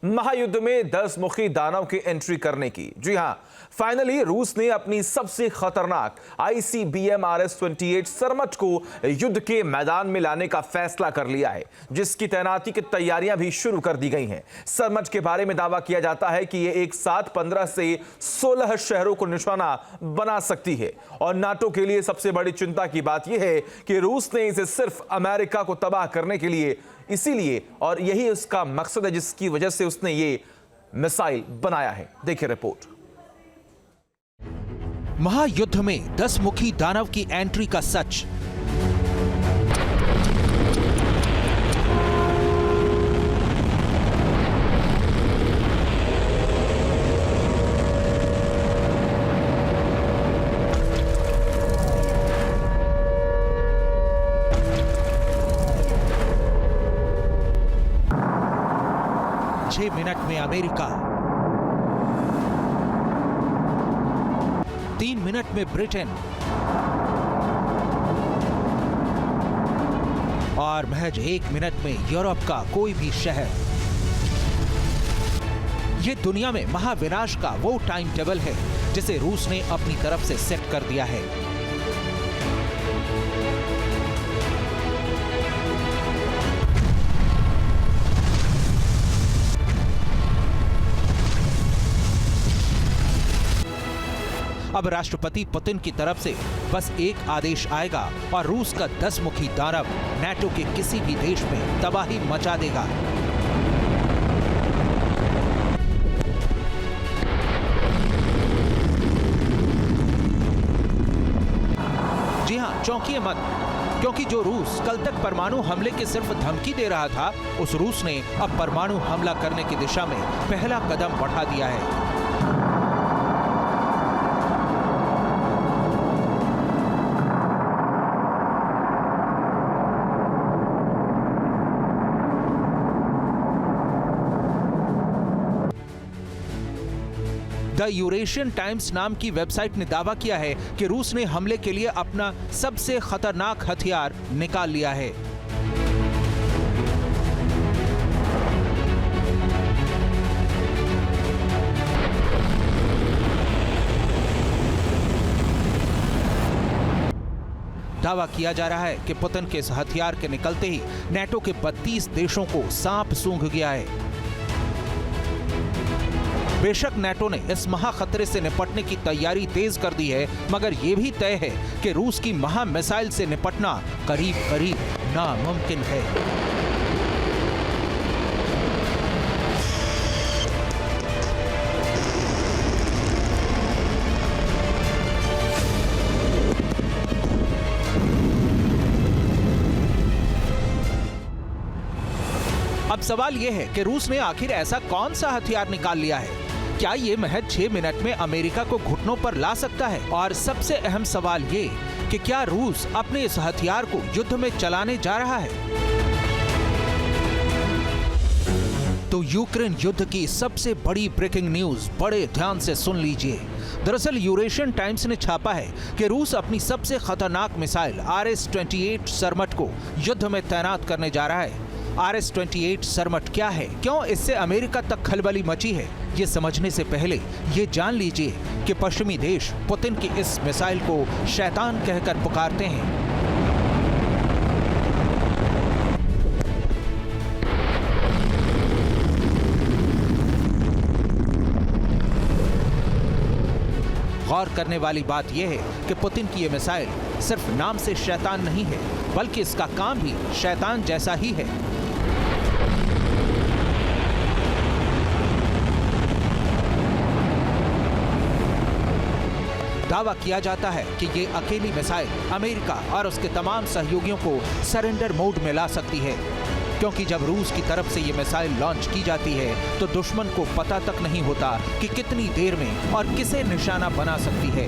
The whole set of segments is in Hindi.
महायुद्ध में 10 मुखी दानव की एंट्री करने की। जी हां, फाइनली रूस ने अपनी सबसे खतरनाक ICBM RS-28 सरमट को युद्ध के मैदान में लाने का फैसला कर लिया है, जिसकी तैनाती की तैयारियां भी शुरू कर दी गई हैं। सरमट के बारे में दावा किया जाता है कि यह एक साथ 15 से 16 शहरों को निशाना बना सकती है। और नाटो के लिए सबसे बड़ी चिंता की बात यह है कि रूस ने इसे सिर्फ अमेरिका को तबाह करने के लिए, इसीलिए और यही उसका मकसद है जिसकी वजह से उसने ये मिसाइल बनाया है। देखिए रिपोर्ट। महायुद्ध में 10 मुखी दानव की एंट्री का सच। मिनट में अमेरिका, 3 मिनट में ब्रिटेन और महज 1 मिनट में यूरोप का कोई भी शहर। यह दुनिया में महाविनाश का वो टाइम टेबल है जिसे रूस ने अपनी तरफ से सेट कर दिया है। अब राष्ट्रपति पुतिन की तरफ से बस एक आदेश आएगा और रूस का 10 मुखी दानव नाटो के किसी भी देश में तबाही मचा देगा। जी हां, चौंकिए मत, क्योंकि जो रूस कल तक परमाणु हमले की सिर्फ धमकी दे रहा था, उस रूस ने अब परमाणु हमला करने की दिशा में पहला कदम बढ़ा दिया है। द यूरेशियन टाइम्स नाम की वेबसाइट ने दावा किया है कि रूस ने हमले के लिए अपना सबसे खतरनाक हथियार निकाल लिया है। दावा किया जा रहा है कि पुतिन के इस हथियार के निकलते ही नाटो के 32 देशों को सांप सूंघ गया है। बेशक नाटो ने इस महाखतरे से निपटने की तैयारी तेज कर दी है, मगर यह भी तय है कि रूस की महा मिसाइल से निपटना करीब करीब नामुमकिन है। अब सवाल यह है कि रूस ने आखिर ऐसा कौन सा हथियार निकाल लिया है? क्या ये महज 6 मिनट में अमेरिका को घुटनों पर ला सकता है? और सबसे अहम सवाल ये कि क्या रूस अपने इस हथियार को युद्ध में चलाने जा रहा है? तो यूक्रेन युद्ध की सबसे बड़ी ब्रेकिंग न्यूज बड़े ध्यान से सुन लीजिए। दरअसल यूरेशियन टाइम्स ने छापा है कि रूस अपनी सबसे खतरनाक मिसाइल RS-28 सरमट को युद्ध में तैनात करने जा रहा है। RS-28 सरमट क्या है, क्यों इससे अमेरिका तक खलबली मची है, ये समझने से पहले ये जान लीजिए कि पश्चिमी देश पुतिन की इस मिसाइल को शैतान कहकर पुकारते हैं। गौर करने वाली बात यह है कि पुतिन की यह मिसाइल सिर्फ नाम से शैतान नहीं है, बल्कि इसका काम भी शैतान जैसा ही है। दावा किया जाता है कि ये अकेली मिसाइल अमेरिका और उसके तमाम सहयोगियों को सरेंडर मोड में ला सकती है, क्योंकि जब रूस की तरफ से ये मिसाइल लॉन्च की जाती है तो दुश्मन को पता तक नहीं होता कि कितनी देर में और किसे निशाना बना सकती है।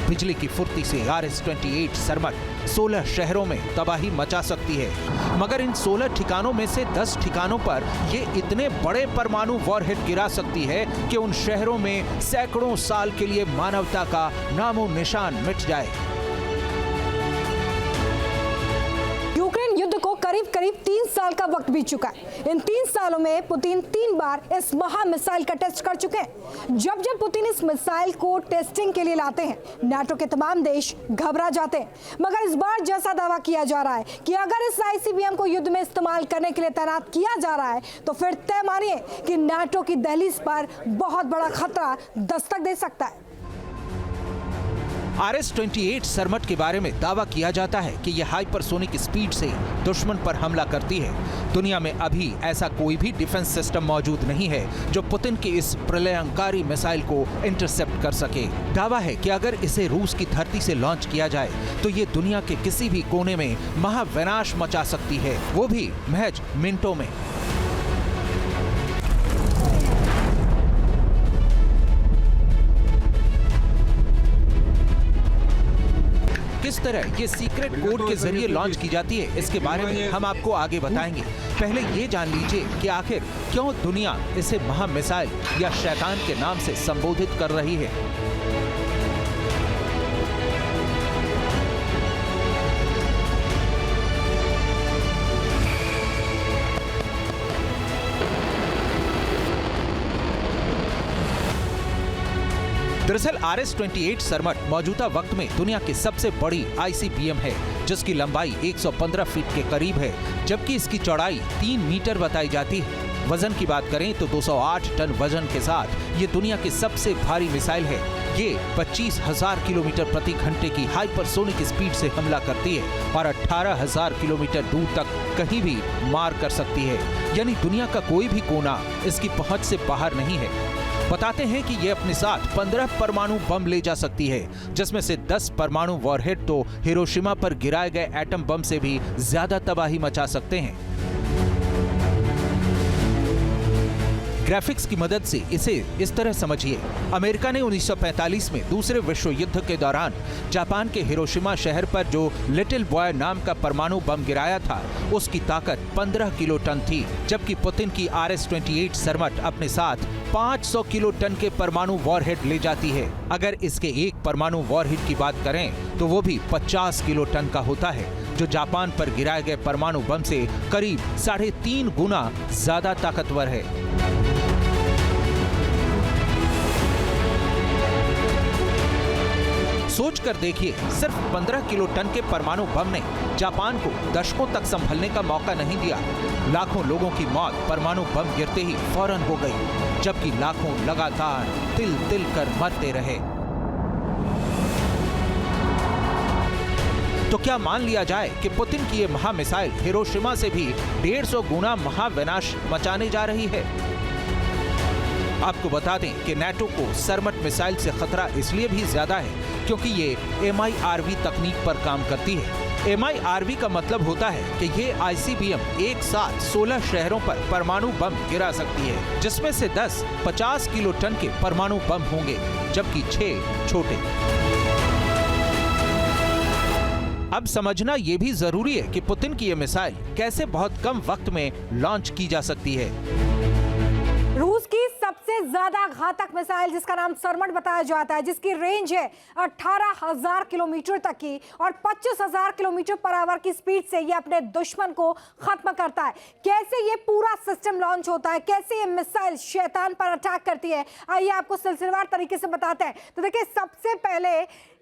बिजली की फुर्ती से RS-28 सरमट 16 शहरों में तबाही मचा सकती है, मगर इन 16 ठिकानों में से 10 ठिकानों पर ये इतने बड़े परमाणु वॉरहेड गिरा सकती है कि उन शहरों में सैकड़ों साल के लिए मानवता का नामो निशान मिट जाए। यूक्रेन युद्ध को करीब करीब 3 साल का वक्त बीत चुका है। इन 3 सालों में पुतिन 3 बार इस महा मिसाइल का टेस्ट कर चुके हैं। जब जब पुतिन इस मिसाइल को टेस्टिंग के लिए लाते हैं, नाटो के तमाम देश घबरा जाते हैं। मगर इस बार जैसा दावा किया जा रहा है कि अगर इस ICBM को युद्ध में इस्तेमाल करने के लिए तैनात किया जा रहा है, तो फिर तय मानिए कि नाटो की दहलीज पर बहुत बड़ा खतरा दस्तक दे सकता है। RS-28 सरमट के बारे में दावा किया जाता है कि यह हाइपरसोनिक स्पीड से दुश्मन पर हमला करती है। दुनिया में अभी ऐसा कोई भी डिफेंस सिस्टम मौजूद नहीं है जो पुतिन की इस प्रलयंकारी मिसाइल को इंटरसेप्ट कर सके। दावा है कि अगर इसे रूस की धरती से लॉन्च किया जाए तो ये दुनिया के किसी भी कोने में महाविनाश मचा सकती है, वो भी महज मिनटों में। किस तरह ये सीक्रेट कोड के जरिए लॉन्च की जाती है, इसके बारे में हम आपको आगे बताएंगे। पहले ये जान लीजिए कि आखिर क्यों दुनिया इसे महा मिसाइल या शैतान के नाम से संबोधित कर रही है। दरअसल RS-28 सरमट मौजूदा वक्त में दुनिया की सबसे बड़ी ICBM है, जिसकी लंबाई 115 फीट के करीब है, जबकि इसकी चौड़ाई 3 मीटर बताई जाती है। वजन की बात करें तो 208 टन वजन के साथ ये दुनिया की सबसे भारी मिसाइल है। ये 25,000 किलोमीटर प्रति घंटे की हाइपरसोनिक स्पीड से हमला करती है और 18,000 किलोमीटर दूर तक कहीं भी मार कर सकती है, यानी दुनिया का कोई भी कोना इसकी पहुंच से बाहर नहीं है। बताते हैं कि ये अपने साथ 15 परमाणु बम ले जा सकती है, जिसमें से 10 परमाणु वॉरहेड तो हिरोशिमा पर गिराए गए एटम बम से भी ज्यादा तबाही मचा सकते हैं। ग्राफिक्स की मदद से इसे इस तरह समझिए। अमेरिका ने 1945 में दूसरे विश्व युद्ध के दौरान जापान के हिरोशिमा शहर पर जो लिटिल बॉय नाम का परमाणु बम गिराया था, उसकी ताकत 15 किलो टन थी, जबकि पुतिन की RS-28 सरमट अपने साथ 500 किलो टन के परमाणु वॉरहेड ले जाती है। अगर इसके एक परमाणु वॉरहेड की बात करें तो वो भी 50 किलो टन का होता है, जो जापान पर गिराए गए परमाणु बम से करीब 3.5 गुना ज्यादा ताकतवर है। सोच कर देखिए, सिर्फ 15 किलो टन के परमाणु बम ने जापान को दशकों तक संभलने का मौका नहीं दिया। लाखों लोगों की मौत परमाणु बम गिरते ही फौरन हो गई, जबकि लाखों लगातार तिल तिल कर मरते रहे। तो क्या मान लिया जाए कि पुतिन की ये महा मिसाइल हिरोशिमा से भी 150 गुना महाविनाश मचाने जा रही है? आपको बता दें कि नाटो को सरमट मिसाइल से खतरा इसलिए भी ज्यादा है क्योंकि ये MIRV तकनीक पर काम करती है। MIRV का मतलब होता है कि ये ICBM एक साथ 16 शहरों पर परमाणु बम गिरा सकती है, जिसमें से 10 50 किलो टन के परमाणु बम होंगे, जबकि 6 छोटे। अब समझना ये भी जरूरी है कि पुतिन की ये मिसाइल कैसे बहुत कम वक्त में लॉन्च की जा सकती है। रूस की सबसे ज्यादा घातक मिसाइल, जिसका नाम सरमट बताया जाता है, जिसकी रेंज है 18,000 किलोमीटर तक की और 25,000 किलोमीटर पर आवर की स्पीड से ये अपने दुश्मन को खत्म करता है। कैसे ये पूरा सिस्टम लॉन्च होता है, कैसे ये मिसाइल शैतान पर अटैक करती है, आइए आपको सिलसिलेवार तरीके से बताते हैं। तो देखिए, सबसे पहले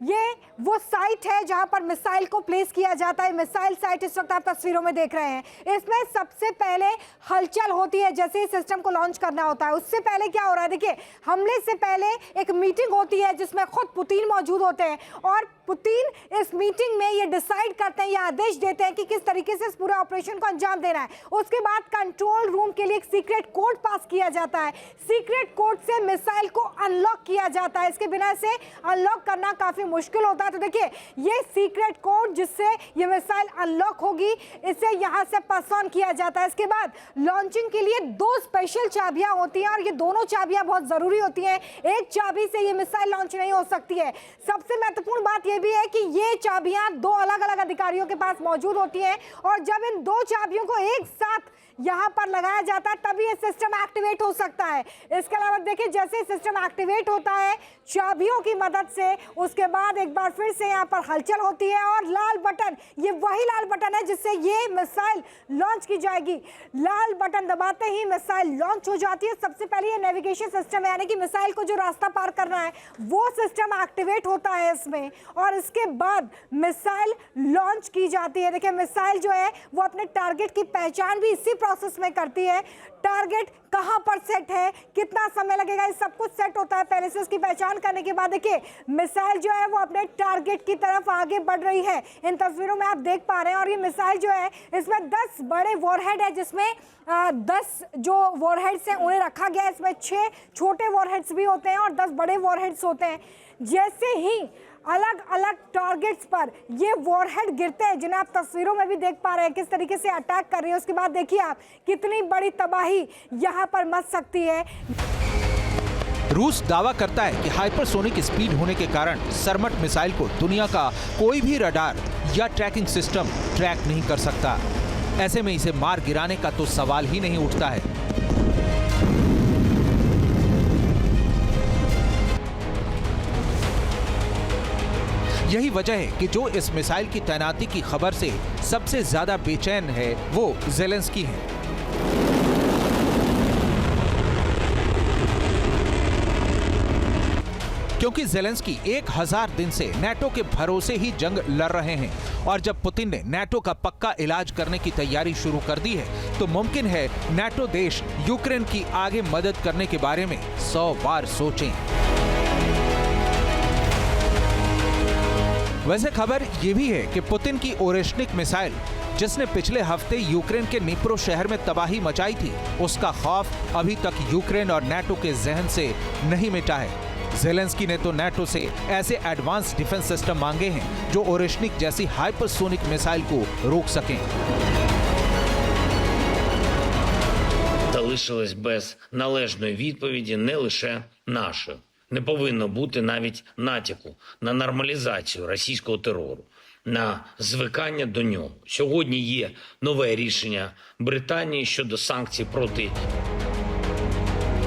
ये वो साइट है जहां पर मिसाइल को प्लेस किया जाता है। मिसाइल साइट इस वक्त आप तस्वीरों में देख रहे हैं। इसमें सबसे पहले हलचल होती है जैसे ही सिस्टम को लॉन्च करना होता है। उससे पहले क्या हो रहा है, देखिए, हमले से पहले एक मीटिंग होती है जिसमें खुद पुतिन मौजूद होते हैं और पुतिन इस मीटिंग में ये डिसाइड करते हैं, ये आदेश देते हैं कि किस तरीके से इस पूरे ऑपरेशन को अंजाम देना है। उसके बाद कंट्रोल रूम के लिए एक सीक्रेट कोड पास किया जाता है। सीक्रेट कोड से मिसाइल को अनलॉक किया जाता है। इसके बिना इसे अनलॉक करना काफी मुश्किल होता है। तो देखिए, ये सीक्रेट कोड जिससे ये मिसाइल अनलॉक होगी, इसे यहां से पास ऑन किया जाता है। इसके बाद लॉन्चिंग के लिए 2 स्पेशल चाबियां होती हैं और ये दोनों चाबियां बहुत जरूरी होती हैं। एक चाबी से ये मिसाइल लॉन्च नहीं हो सकती है। सबसे महत्वपूर्ण बात यह भी है कि ये चाबियां 2 अलग अलग अधिकारियों के पास मौजूद होती हैं और जब इन 2 चाबियों को एक साथ यहाँ पर लगाया जाता है तभी ये सिस्टम एक्टिवेट हो सकता है। इसके अलावा देखिए जैसे सिस्टम एक्टिवेट होता है चाबियों की मदद से, उसके बाद एक बार फिर से यहाँ पर हलचल होती है और लाल बटन, ये वही लाल बटन है जिससे ये मिसाइल लॉन्च की जाएगी। लाल बटन दबाते ही मिसाइल लॉन्च हो जाती है। सबसे पहले ये नेविगेशन सिस्टम है, यानी कि मिसाइल को जो रास्ता पार करना है वो सिस्टम एक्टिवेट होता है इसमें, और इसके बाद मिसाइल लॉन्च की जाती है। देखिए मिसाइल जो है वो अपने टारगेट की पहचान भी इसी प्रोसेस में करती है। टारगेट कहां पर सेट है, कितना समय लगेगा, ये सब कुछ सेट होता है पहले से। उसकी पहचान करने के बाद देखिए मिसाइल जो है वो अपने टारगेट की तरफ आगे बढ़ रही है। इन तस्वीरों में आप देख पा रहे हैं। और ये मिसाइल जो है इसमें 10 बड़े वॉरहेड है, जिसमें 10 जो वॉरहेड्स हैं उन्हें रखा गया है। इसमें 6 छोटे वॉरहेड्स भी होते हैं और 10 बड़े वॉरहेड्स होते हैं। जैसे ही अलग अलग टारगेट्स पर ये वॉरहेड गिरते हैं, जिन्हें आप तस्वीरों में भी देख पा रहे हैं किस तरीके से अटैक कर रही है, उसके बाद देखिए आप कितनी बड़ी तबाही यहाँ पर मच सकती है। रूस दावा करता है कि हाइपरसोनिक स्पीड होने के कारण सरमट मिसाइल को दुनिया का कोई भी रडार या ट्रैकिंग सिस्टम ट्रैक नहीं कर सकता। ऐसे में इसे मार गिराने का तो सवाल ही नहीं उठता है। यही वजह है कि जो इस मिसाइल की तैनाती की खबर से सबसे ज्यादा बेचैन है वो ज़ेलेंस्की है। क्योंकि ज़ेलेंस्की 1000 दिन से नाटो के भरोसे ही जंग लड़ रहे हैं, और जब पुतिन ने नाटो का पक्का इलाज करने की तैयारी शुरू कर दी है तो मुमकिन है नाटो देश यूक्रेन की आगे मदद करने के बारे में 100 बार सोचें। वैसे खबर ये भी है कि पुतिन की ओरेश्निक मिसाइल, जिसने पिछले हफ्ते यूक्रेन के निप्रो शहर में तबाही मचाई थी, उसका खौफ अभी तक यूक्रेन और नाटो के जहन से नहीं मिटा है। ज़ेलेंस्की ने तो नाटो से ऐसे एडवांस डिफेंस सिस्टम मांगे हैं जो ओरेश्निक जैसी हाइपरसोनिक मिसाइल को रोक सकें। Залишилось без належної відповіді не лише нашою. Не повинно бути навіть натяку на нормалізацію російського терору, на звикання до нього. Сьогодні є нове рішення Британії щодо санкцій проти.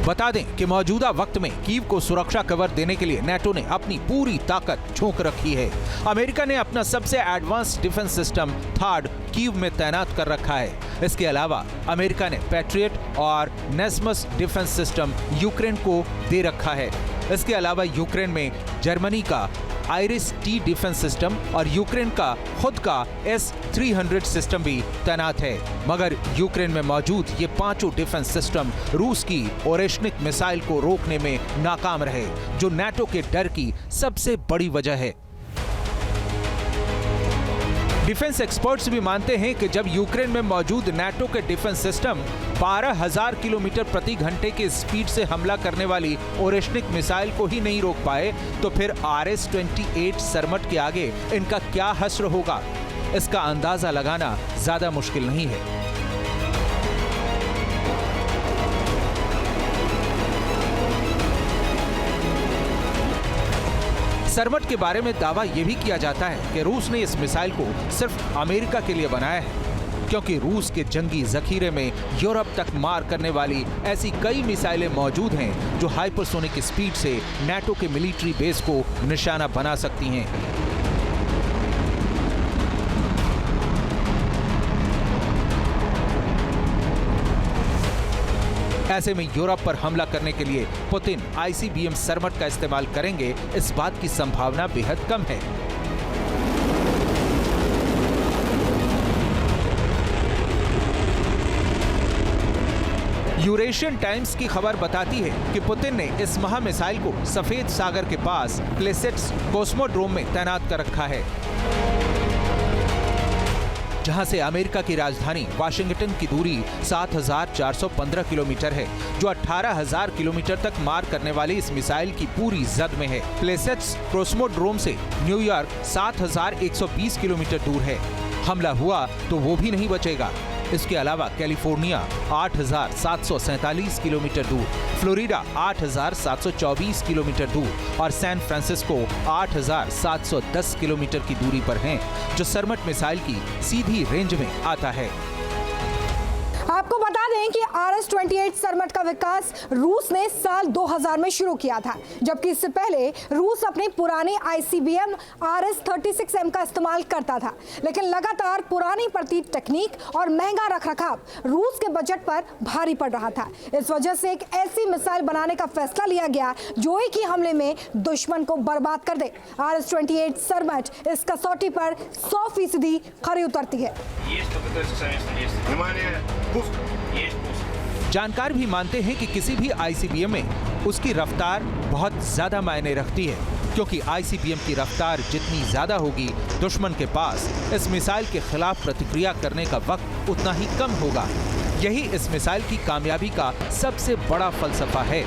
बता दें कि मौजूदा वक्त में कीव को सुरक्षा कवर देने के लिए नाटो ने अपनी पूरी ताकत झोंक रखी है। अमेरिका ने अपना सबसे advance defence system third Kyiv में तैनात कर रखा है। इसके अलावा अमेरिका ने पैट्रियट और नेस्मस डिफेंस सिस्टम यूक्रेन को दे रखा है। इसके अलावा यूक्रेन में जर्मनी का आइरिस-T डिफेंस सिस्टम और यूक्रेन का खुद का S-300 सिस्टम भी तैनात है। मगर यूक्रेन में मौजूद ये 5 डिफेंस सिस्टम रूस की ओरेश्निक मिसाइल को रोकने में नाकाम रहे, जो नाटो के डर की सबसे बड़ी वजह है। डिफेंस एक्सपर्ट्स भी मानते हैं कि जब यूक्रेन में मौजूद नाटो के डिफेंस सिस्टम 12,000 किलोमीटर प्रति घंटे के स्पीड से हमला करने वाली ओरेश्निक मिसाइल को ही नहीं रोक पाए, तो फिर RS-28 सरमट के आगे इनका क्या हश्र होगा, इसका अंदाजा लगाना ज्यादा मुश्किल नहीं है। सरमट के बारे में दावा यह भी किया जाता है कि रूस ने इस मिसाइल को सिर्फ अमेरिका के लिए बनाया है, क्योंकि रूस के जंगी जखीरे में यूरोप तक मार करने वाली ऐसी कई मिसाइलें मौजूद हैं जो हाइपरसोनिक स्पीड से नाटो के मिलिट्री बेस को निशाना बना सकती हैं। ऐसे में यूरोप पर हमला करने के लिए पुतिन ICBM सरमट का इस्तेमाल करेंगे, इस बात की संभावना बेहद कम है। यूरेशियन टाइम्स की खबर बताती है कि पुतिन ने इस महा मिसाइल को सफेद सागर के पास प्लेसेट्स कोस्मोड्रोम में तैनात कर रखा है, जहां से अमेरिका की राजधानी वाशिंगटन की दूरी 7,415 किलोमीटर है, जो 18,000 किलोमीटर तक मार करने वाली इस मिसाइल की पूरी जद में है। प्लेसेट्स कोस्मोड्रोम से न्यूयॉर्क 7,120 किलोमीटर दूर है। हमला हुआ तो वो भी नहीं बचेगा। इसके अलावा कैलिफोर्निया 8,747 किलोमीटर दूर, फ्लोरिडा 8,724 किलोमीटर दूर और सैन फ्रांसिस्को 8,710 किलोमीटर की दूरी पर हैं, जो सरमट मिसाइल की सीधी रेंज में आता है। आप आपको बता दें कि RS-28 सरमट का विकास रूस ने साल 2000 में शुरू किया था, जबकि इससे पहले रूस अपनी पुरानी ICBM RS-36M का इस्तेमाल करता था। लेकिन लगातार पुरानी पड़ती तकनीक और महंगा रखरखाव रूस के बजट पर भारी पड़ रहा था। इस वजह से एक ऐसी मिसाइल बनाने का फैसला लिया गया जो एक ही हमले में दुश्मन को बर्बाद कर दे। RS-28 सरमट इस कसौटी पर 100% खरी उतरती है। जानकार भी मानते हैं कि किसी भी ICBM में उसकी रफ्तार बहुत ज्यादा मायने रखती है, क्योंकि ICBM की रफ्तार जितनी ज्यादा होगी, दुश्मन के पास इस मिसाइल के खिलाफ प्रतिक्रिया करने का वक्त उतना ही कम होगा। यही इस मिसाइल की कामयाबी का सबसे बड़ा फलसफा है।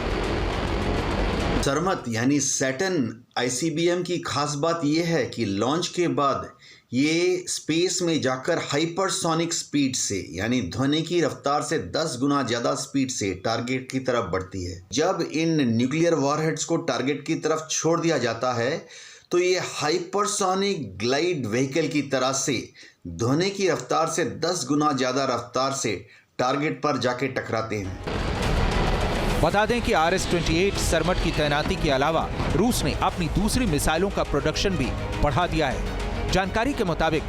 सरमत यानी सैटर्न ICBM की खास बात यह है कि लॉन्च के बाद ये स्पेस में जाकर हाइपरसोनिक स्पीड से यानी ध्वनि की रफ्तार से 10 गुना ज़्यादा स्पीड से टारगेट की तरफ बढ़ती है। जब इन न्यूक्लियर वॉरहेड्स को टारगेट की तरफ छोड़ दिया जाता है तो ये हाइपरसोनिक ग्लाइड व्हीकल की तरह से ध्वनि की रफ्तार से 10 गुना ज़्यादा रफ्तार से टारगेट पर जाके टकराते हैं। बता दें कि RS-28 सरमट की तैनाती के अलावा रूस ने अपनी दूसरी मिसाइलों का प्रोडक्शन भी बढ़ा दिया है। जानकारी के मुताबिक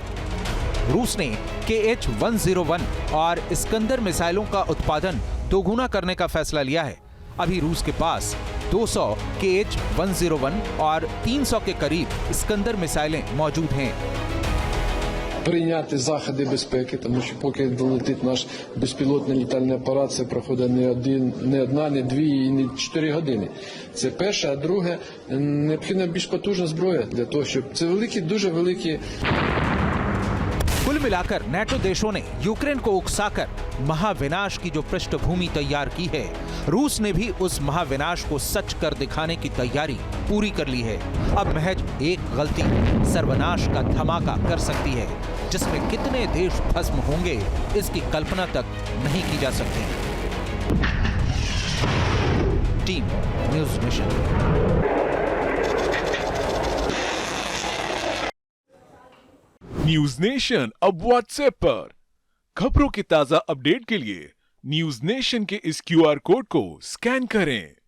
रूस ने KH-101 और इस्कंदर मिसाइलों का उत्पादन दोगुना करने का फैसला लिया है। अभी रूस के पास 200 KH-101 और 300 के करीब इस्कंदर मिसाइलें मौजूद हैं। Прийняти заходи безпеки, тому що поки долетить наш безпілотний літальний апарат, це проходить не одна, не дві і не 4 години. Це перше, а друге, необхідна більш потужна зброя для того, щоб це великі, дуже великі. कुल मिलाकर नेटो देशों ने यूक्रेन को उकसाकर महाविनाश की जो पृष्ठभूमि तैयार की है, रूस ने भी उस महाविनाश को सच कर दिखाने की तैयारी पूरी कर ली है। अब महज एक गलती सर्वनाश का धमाका कर सकती है, जिसमें कितने देश भस्म होंगे इसकी कल्पना तक नहीं की जा सकती। Team news nation. News nation अब व्हाट्सएप पर खबरों के ताजा अपडेट के लिए न्यूज नेशन के इस QR कोड को स्कैन करें।